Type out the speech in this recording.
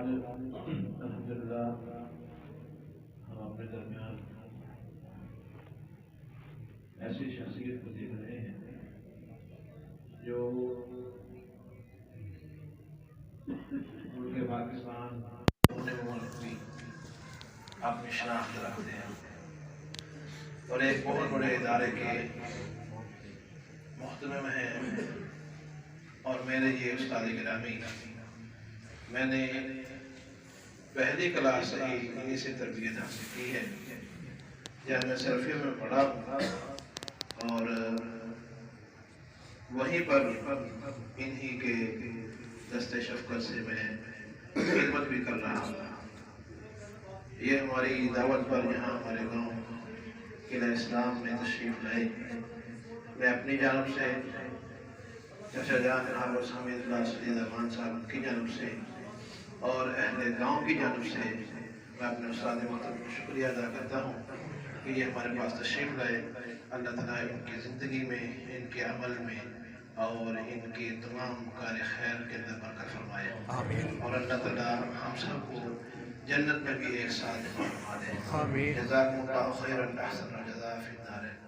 غالب الحمدللہ ہم اپنے درمیان ایسی شخصیت کو دیکھ رہے ہیں جو ملک پاکستان ہونے ملک بھی اپنی شناخت رکھتے ہیں اور ایک بہت بڑے ادارے کے محتمم ہیں اور میرے یہ استاد گرامی میں نے پہلی کلاس سے ہی انہی سے تربیت حاصل کی ہے جامعہ سرفیہ میں پڑھا اور وہیں پر انہی کے دست شفقت سے میں خدمت بھی کر رہا ہوں۔ یہ ہماری دعوت پر یہاں ہمارے گاؤں قلعہ اسلام میں تشریف لائے، میں اپنی جانب سے چچا جان حافظ حمید اللہ سید امان صاحب کی جانب سے اور اہل گاؤں کی جانب سے میں اپنے استاد محترم کو شکریہ ادا کرتا ہوں کہ یہ ہمارے پاس تشریف لائے۔ اللہ تعالیٰ ان کی زندگی میں، ان کے عمل میں اور ان کے تمام کار خیر کے اندر برکت فرمائے، اور اللہ تعالیٰ ہم سب کو جنت میں بھی ایک ساتھ فرما دے۔ جزاکم اللہ خیرا احسن الجزاء فی الدارین۔